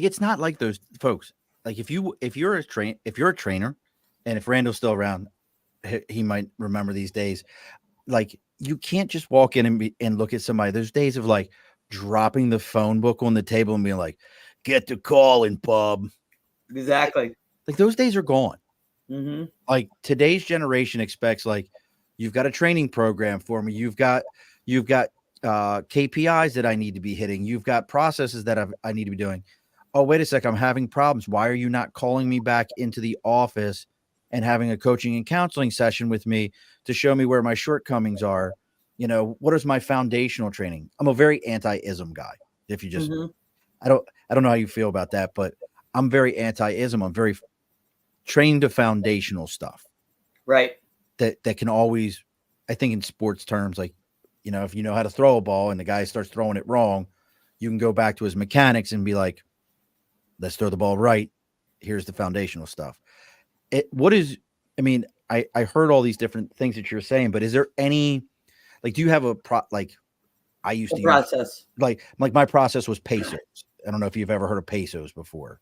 it's not like those folks. Like, if you're a trainer, and if Randall's still around, he might remember these days. Like, you can't just walk in and look at somebody. There's days of like dropping the phone book on the table and being like, "Get to calling, bub." Exactly. Like, those days are gone. Mm-hmm. Like, today's generation expects, like, you've got a training program for me. You've got KPIs that I need to be hitting. You've got processes that I need to be doing. Oh, wait a sec. I'm having problems. Why are you not calling me back into the office and having a coaching and counseling session with me to show me where my shortcomings are? What is my foundational training? I'm a very anti-ism guy. If you just, Mm-hmm. I don't know how you feel about that, but I'm very anti-ism. I'm very trained to foundational stuff Right. that can always, I think in sports terms, like, if you know how to throw a ball and the guy starts throwing it wrong, you can go back to his mechanics and be like, let's throw the ball right. Here's the foundational stuff. I heard all these different things that you're saying, but is there any, like, do you have like, I used The to use, process. like my process was pesos. I don't know if you've ever heard of pesos before,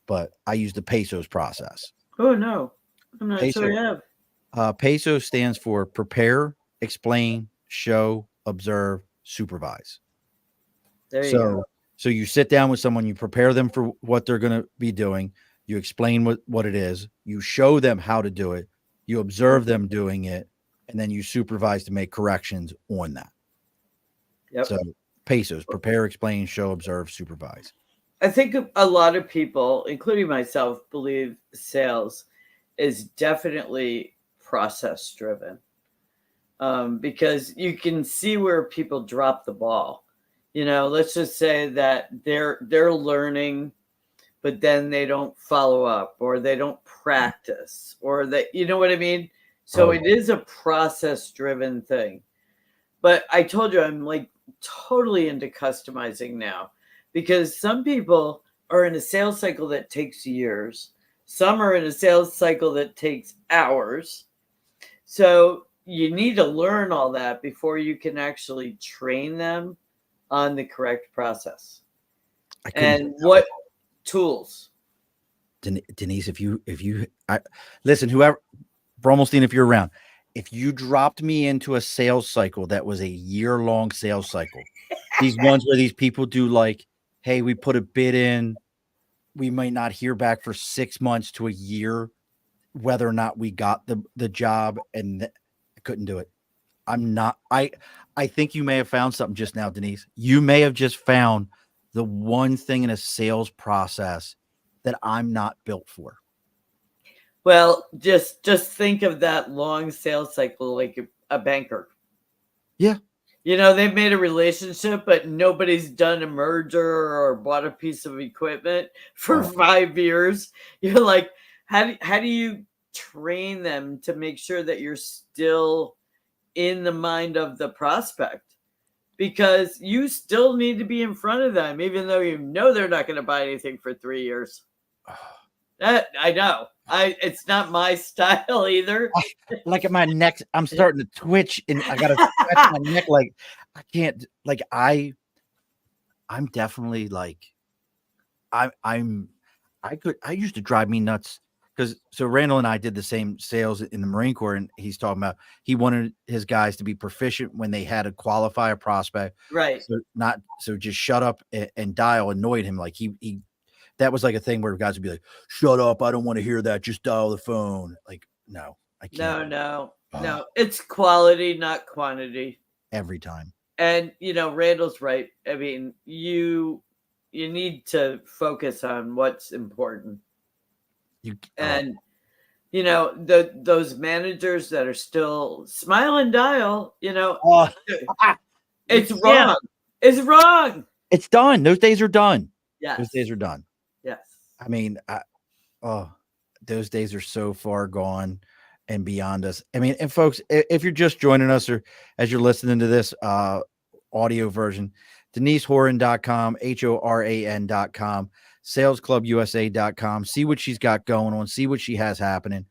but I used the pesos process. Oh no. I'm not sure Peso, I have. peso stands for prepare, explain, show, observe, supervise. There you go. So you sit down with someone, you prepare them for what they're going to be doing, you explain what it is, you show them how to do it, you observe them doing it, and then you supervise to make corrections on that. Yep. So pesos, prepare, explain, show, observe, supervise. I think a lot of people, including myself, believe sales is definitely process driven, because you can see where people drop the ball. Let's just say that they're learning, but then they don't follow up or they don't practice or you know what I mean? So it is a process driven thing. But I told you I'm like totally into customizing now because some people are in a sales cycle that takes years. Some are in a sales cycle that takes hours. So you need to learn all that before you can actually train them on the correct process. And what tools? Denise, listen, whoever, Bromelstein, if you're around, if you dropped me into a sales cycle that was a year-long sales cycle, these ones where these people do like, hey, we put a bid in, we might not hear back for 6 months to a year, whether or not we got the job, and I couldn't do it. I think you may have found something just now, Denise. You may have just found the one thing in a sales process that I'm not built for. Well, just think of that long sales cycle like a banker. Yeah. They've made a relationship, but nobody's done a merger or bought a piece of equipment for 5 years. You're like, how do you train them to make sure that you're still in the mind of the prospect? Because you still need to be in front of them, even though they're not going to buy anything for 3 years. That I know. It's not my style either. Like at my neck, I'm starting to twitch and I gotta stretch my neck. Like I can't. Like I'm definitely like I'm. I used to drive me nuts because so Randall and I did the same sales in the Marine Corps, and he's talking about he wanted his guys to be proficient when they had to qualify a prospect. Right. So just shut up and dial annoyed him. Like he that was like a thing where guys would be like, "Shut up! I don't want to hear that. Just dial the phone." Like, no, I can't. No. It's quality, not quantity. Every time. And Randall's right. I mean, you need to focus on what's important. You And those managers that are still smile and dial, it's yeah, wrong. It's wrong. it's done. Those days are done. Yes. Those days are done. Yes. I mean, those days are so far gone and beyond us. I mean, and folks, if you're just joining us or as you're listening to this audio version, DeniseHoran.com, HORAN.com, salesclubusa.com. See what she's got going on. See what she has happening.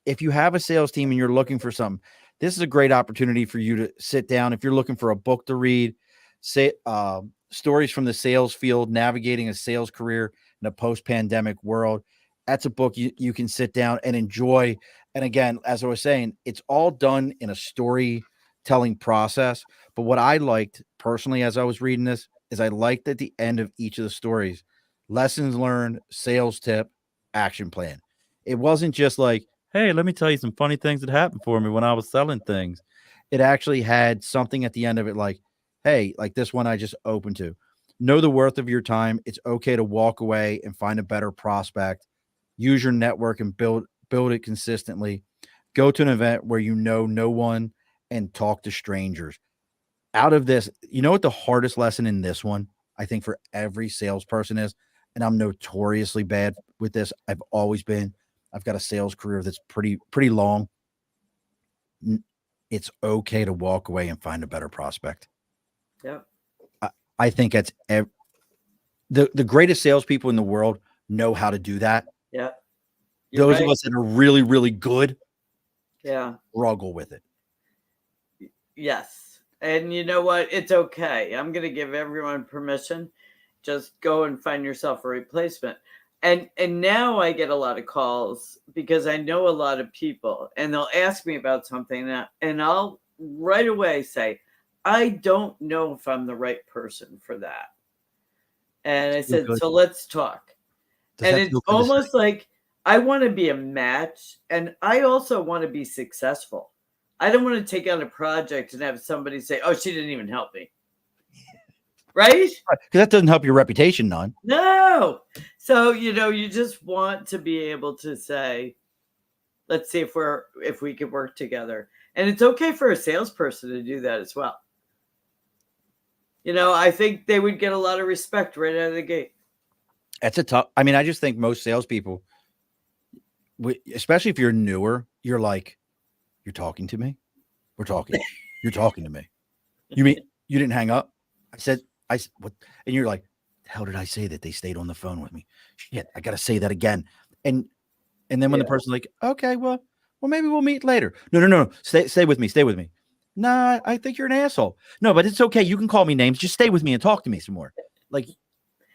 If you have a sales team and you're looking for something, this is a great opportunity for you to sit down. If you're looking for a book to read, say stories from the sales field, navigating a sales career in a post-pandemic world, that's a book you can sit down and enjoy. And again, as I was saying, it's all done in a storytelling process. But what I liked personally as I was reading this is I liked at the end of each of the stories, lessons learned, sales tip, action plan. It wasn't just like, hey, let me tell you some funny things that happened for me when I was selling things. It actually had something at the end of it like, hey, like this one I just opened to. Know the worth of your time. It's okay to walk away and find a better prospect. Use your network and build it consistently. Go to an event where you know no one and talk to strangers. Out of this, you know what the hardest lesson in this one, I think for every salesperson is, and I'm notoriously bad with this. I've always been. I've got a sales career that's pretty long. It's okay to walk away and find a better prospect. Yeah. I think that's the greatest salespeople in the world know how to do that. Yeah. Those of us that are really, really good, struggle with it. Yes. And you know what? It's okay. I'm going to give everyone permission. Just go and find yourself a replacement. And now I get a lot of calls because I know a lot of people and they'll ask me about something and I'll right away say, I don't know if I'm the right person for that. And I said, so let's talk. And it's almost like I want to be a match and I also want to be successful. I don't want to take on a project and have somebody say, oh, she didn't even help me. Right? Because that doesn't help your reputation none. No. So, you just want to be able to say, let's see if we can work together. And it's okay for a salesperson to do that as well. I think they would get a lot of respect right out of the gate. That's a tough. I mean, I just think most salespeople, especially if you're newer, you're like, you're talking to me. We're talking. You're talking to me. You mean you didn't hang up? I said what? And you're like, how did I say that they stayed on the phone with me? Shit, I got to say that again. And then when the person's like, okay, well, maybe we'll meet later. No. Stay with me. Stay with me. Nah, I think you're an asshole. No, but it's okay. You can call me names. Just stay with me and talk to me some more. Like,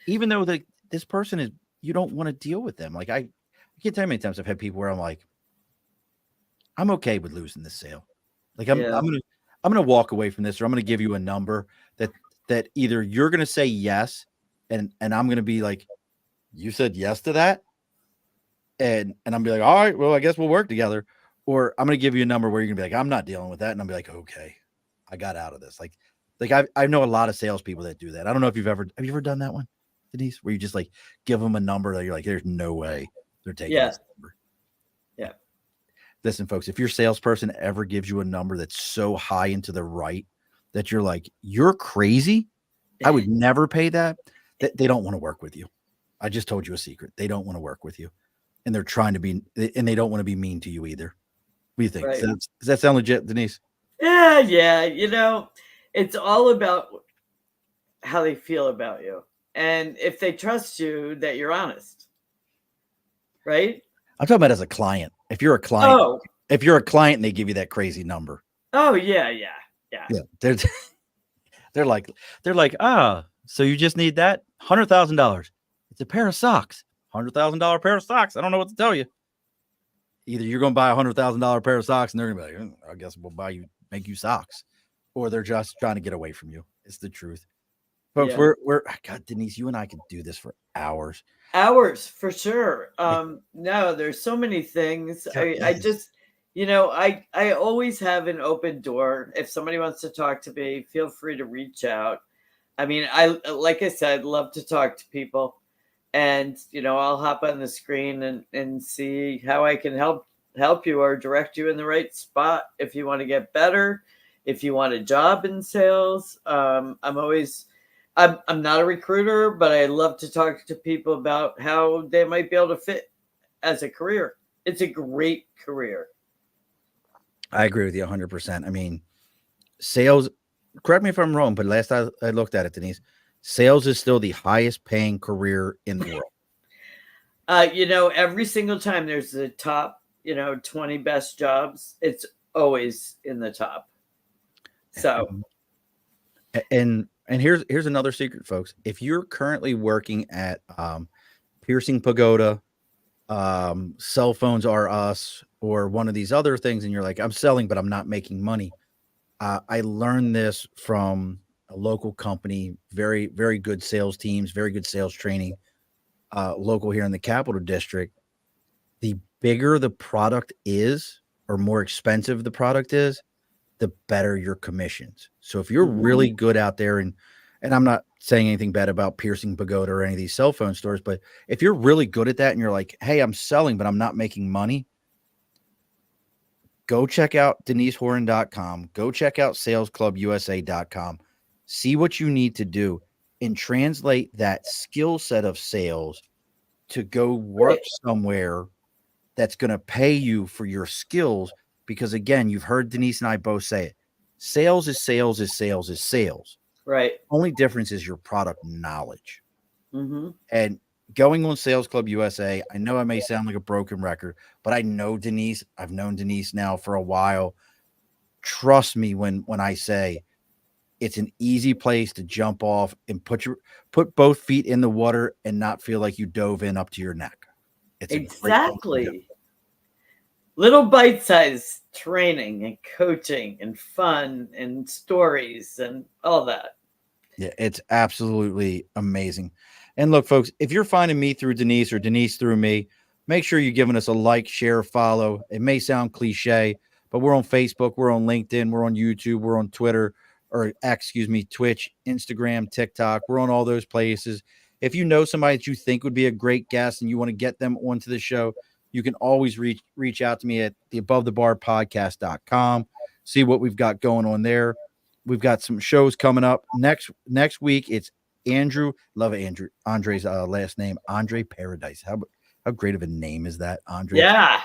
even though this person is, you don't want to deal with them. Like, I can't tell you how many times I've had people where I'm like, I'm okay with losing this sale. Like, I'm gonna walk away from this, or I'm gonna give you a number that either you're gonna say yes, and I'm gonna be like, you said yes to that, and I'm gonna be like, all right, well, I guess we'll work together. Or I'm gonna give you a number where you're gonna be like, I'm not dealing with that, and I'm gonna be like, okay, I got out of this. Like I know a lot of salespeople that do that. I don't know if have you ever done that one, Denise, where you just like give them a number that you're like, there's no way they're taking this number. Yeah. Listen, folks, if your salesperson ever gives you a number that's so high into the right that you're like, you're crazy, I would never pay that. They don't want to work with you. I just told you a secret. They don't want to work with you, and they're trying to be, and they don't want to be mean to you either. What do you think? Right. Does that sound legit, Denise? Yeah. It's all about how they feel about you. And if they trust you, that you're honest. right? I'm talking about as a client. If you're a client, Oh, and they give you that crazy number, oh yeah, yeah, yeah. yeah, they're like, so you just need that $100,000. It's a pair of socks, $100,000 pair of socks. I don't know what to tell you. Either you're going to buy $100,000 pair of socks, and they're going to be like, I guess we'll make you socks, or they're just trying to get away from you. It's the truth, folks. Yeah. We're God, Denise, you and I could do this for hours. Hours for sure. No, there's so many things. I Yes. just, I always have an open door. If somebody wants to talk to me, feel free to reach out. I mean, like I said, love to talk to people, and I'll hop on the screen and see how I can help you or direct you in the right spot if you want to get better, if you want a job in sales. I'm not a recruiter, but I love to talk to people about how they might be able to fit as a career. It's a great career. I agree with you 100%. I mean, sales, correct me if I'm wrong, but last I looked at it, Denise, sales is still the highest paying career in the world. Every single time there's the top, 20 best jobs, it's always in the top. So, and here's another secret, folks. If you're currently working at Piercing Pagoda, Cell Phones Are Us, or one of these other things, and you're like, I'm selling, but I'm not making money. I learned this from a local company, very, very good sales teams, very good sales training, local here in the Capital District. The bigger the product is, or more expensive the product is, the better your commissions. So if you're really good out there, and I'm not saying anything bad about Piercing Pagoda or any of these cell phone stores, but if you're really good at that and you're like, hey, I'm selling, but I'm not making money, go check out DeniseHoran.com. Go check out SalesClubUSA.com. See what you need to do and translate that skill set of sales to go work somewhere that's going to pay you for your skills. Because again, you've heard Denise and I both say it. Sales is sales is sales is sales. right. Only difference is your product knowledge. Mm-hmm. And going on Sales Club USA, I know I may sound like a broken record, but I know Denise. I've known Denise now for a while. Trust me when I say it's an easy place to jump off and put both feet in the water and not feel like you dove in up to your neck. It's Exactly. Little bite-sized training and coaching and fun and stories and all that. Yeah, it's absolutely amazing. And look, folks, if you're finding me through Denise or Denise through me, make sure you're giving us a like, share, follow. It may sound cliche, but we're on Facebook, we're on LinkedIn, we're on YouTube, we're on Twitter, or excuse me, Twitch, Instagram, TikTok. We're on all those places. If you know somebody that you think would be a great guest and you want to get them onto the show, you can always reach out to me at the abovethebarpodcast.com. See what we've got going on there. We've got some shows coming up next week. It's Andrew. Love it, Andrew. Andre's last name, Andre Paradise. How great of a name is that, Andre? Yeah.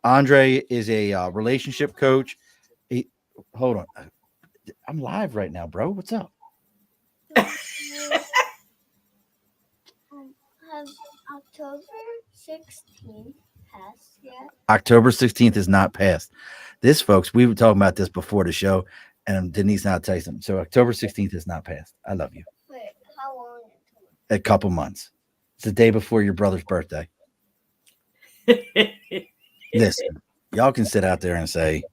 Andre is a relationship coach. Hold on, I'm live right now, bro. What's up? Have October 16th passed yet? October 16th is not passed. This, folks, we were talking about this before the show, and Denise and I'll tell you something. So October 16th is not passed. I love you. Wait, how long? A couple months. It's the day before your brother's birthday. Listen, y'all can sit out there and say,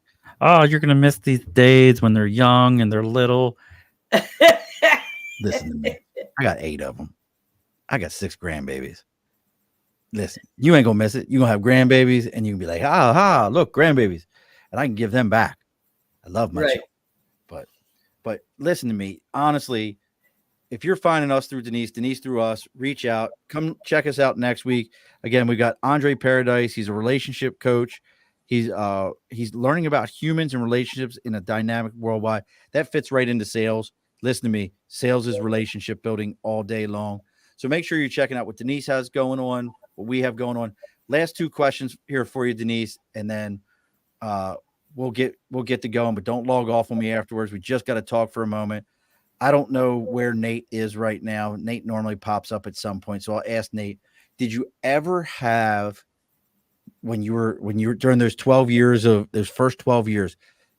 oh, you're going to miss these days when they're young and they're little. Listen to me. I got 8 of them. I got 6 grandbabies. Listen, you ain't going to miss it. You're going to have grandbabies and you can be like, look, grandbabies. And I can give them back. I love my children. But listen to me. Honestly, if you're finding us through Denise through us, reach out. Come check us out next week. Again, we got Andre Paradise. He's a relationship coach. He's learning about humans and relationships in a dynamic worldwide. That fits right into sales. Listen to me. Sales is relationship building all day long. So make sure you're checking out what Denise has going on, what we have going on. Last 2 questions here for you, Denise, and then we'll get to going, but don't log off on me afterwards. We just got to talk for a moment. I don't know where Nate is right now. Nate normally pops up at some point, so I'll ask Nate. did you ever have when you were during those 12 years of those first 12 years,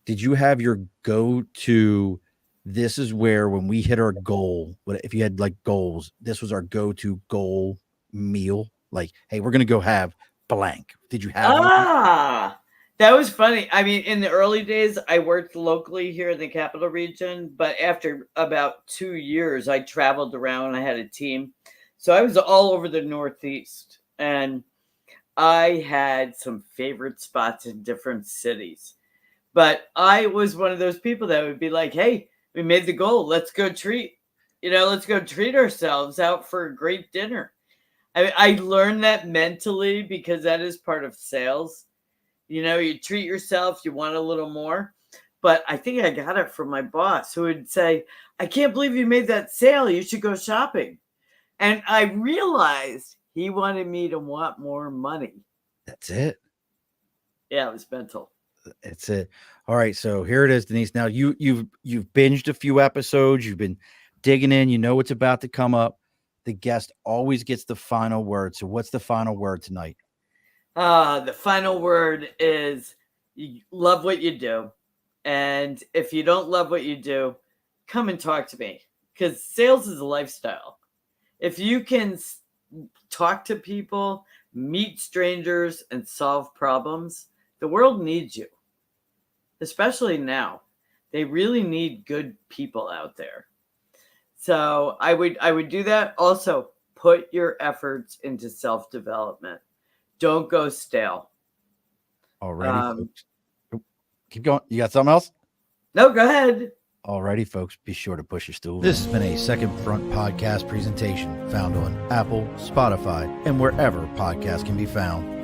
did you have your go-to, this is where when we hit our goal, if you had like goals, this was our go-to goal meal? Like, hey, we're going to go have blank. Did you have one? That was funny. I mean, in the early days, I worked locally here in the capital region, but after about 2 years, I traveled around. I had a team. So I was all over the Northeast, and I had some favorite spots in different cities. But I was one of those people that would be like, hey, we made the goal. Let's go treat ourselves out for a great dinner. I learned that mentally because that is part of sales. You treat yourself, you want a little more. But I think I got it from my boss who would say, I can't believe you made that sale. You should go shopping. And I realized he wanted me to want more money. That's it. Yeah, it was mental. That's it. All right. So here it is, Denise. Now you've binged a few episodes. You've been digging in. You know what's about to come up. The guest always gets the final word. So what's the final word tonight? The final word is you love what you do. And if you don't love what you do, come and talk to me, because sales is a lifestyle. If you can talk to people, meet strangers, and solve problems, the world needs you, especially now. They really need good people out there. So I would do that. Also, put your efforts into self-development. Don't go stale. Alrighty, folks. Keep going. You got something else? No, go ahead. Alrighty, folks. Be sure to push your stool. This has been a Second Front podcast presentation found on Apple, Spotify, and wherever podcasts can be found.